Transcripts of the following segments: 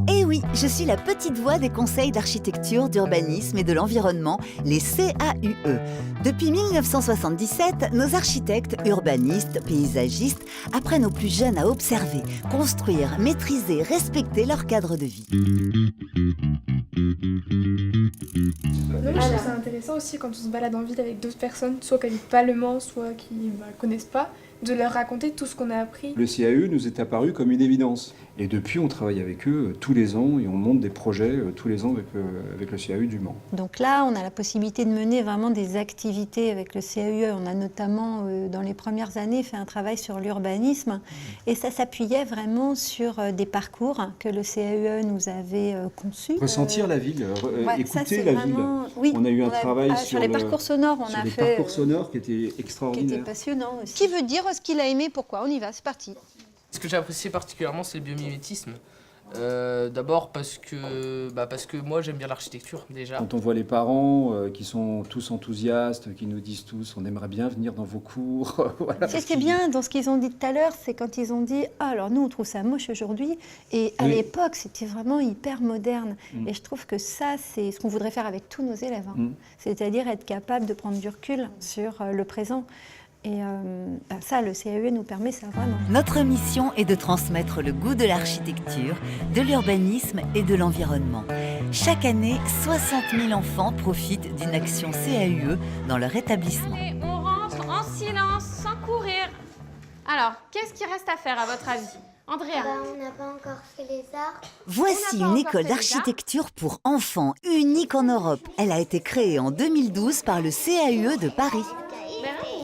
Eh oui, je suis la petite voix des conseils d'architecture, d'urbanisme et de l'environnement, les CAUE. Depuis 1977, nos architectes, urbanistes, paysagistes apprennent aux plus jeunes à observer, construire, maîtriser, respecter leur cadre de vie. Non, mais je trouve ça intéressant aussi quand on se balade en ville avec d'autres personnes, soit qui habitent pas Le Mans, soit qui ne connaissent pas, de leur raconter tout ce qu'on a appris. Le CAE nous est apparu comme une évidence. Et depuis, on travaille avec eux tous les ans et on monte des projets tous les ans avec le CAE du Mans. Donc là, on a la possibilité de mener vraiment des activités avec le CAE. On a notamment, dans les premières années, fait un travail sur l'urbanisme. Et ça s'appuyait vraiment sur des parcours que le CAE nous avait conçus. Ressentir la ville, écouter ça, la vraiment... ville. Oui, on a eu un travail sur les parcours sonores. On a fait parcours sonores qui étaient extraordinaires. Qui étaient passionnants aussi. Qui veut dire ce qu'il a aimé, pourquoi? On y va, c'est parti. Ce que j'ai apprécié particulièrement, c'est le biomimétisme. D'abord parce que moi j'aime bien l'architecture déjà. Quand on voit les parents qui sont tous enthousiastes, qui nous disent tous on aimerait bien venir dans vos cours. Voilà. Ce qui est bien dans ce qu'ils ont dit tout à l'heure, c'est quand ils ont dit « Ah, alors nous on trouve ça moche aujourd'hui » et à l'époque c'était vraiment hyper moderne. Et je trouve que ça c'est ce qu'on voudrait faire avec tous nos élèves. C'est-à-dire être capable de prendre du recul sur le présent. Et ça, le CAE nous permet ça vraiment. Notre mission est de transmettre le goût de l'architecture, de l'urbanisme et de l'environnement. Chaque année, 60 000 enfants profitent d'une action CAUE dans leur établissement. Et on rentre en silence, sans courir. Alors, qu'est-ce qu'il reste à faire à votre avis, Andrea? On n'a pas encore fait les arts. Voici une école d'architecture pour enfants unique en Europe. Elle a été créée en 2012 par le CAUE de Paris.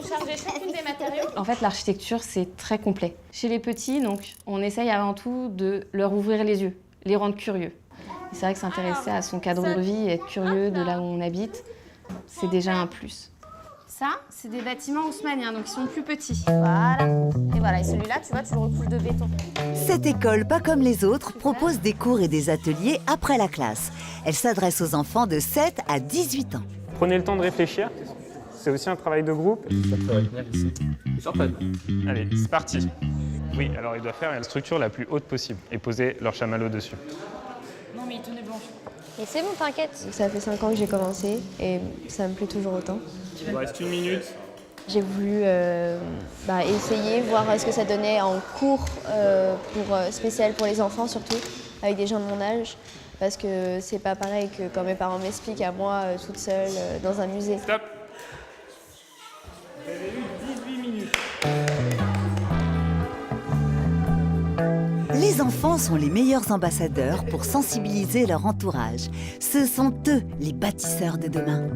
Vous chargez chacune des matériaux. En fait, l'architecture, c'est très complet. Chez les petits, donc, on essaye avant tout de leur ouvrir les yeux, les rendre curieux. Et c'est vrai que s'intéresser à son cadre de vie, être curieux de là où on habite, c'est déjà un plus. Ça, c'est des bâtiments haussmanniens, donc ils sont plus petits. Voilà. Et voilà, et celui-là, tu vois, tu le recouvres de béton. Cette école, pas comme les autres, propose des cours et des ateliers après la classe. Elle s'adresse aux enfants de 7 à 18 ans. Prenez le temps de réfléchir. C'est aussi un travail de groupe. Allez, c'est parti. Oui, alors il doit faire la structure la plus haute possible et poser leur chamallow dessus. Non mais il tenait blanche. Et c'est bon, t'inquiète. Ça fait 5 ans que j'ai commencé et ça me plaît toujours autant. Il vous reste 1 minute. J'ai voulu essayer, voir ce que ça donnait en cours spécial pour les enfants surtout, avec des gens de mon âge. Parce que c'est pas pareil que quand mes parents m'expliquent à moi, toute seule, dans un musée. Stop. Vous avez eu 18 minutes. Les enfants sont les meilleurs ambassadeurs pour sensibiliser leur entourage. Ce sont eux les bâtisseurs de demain.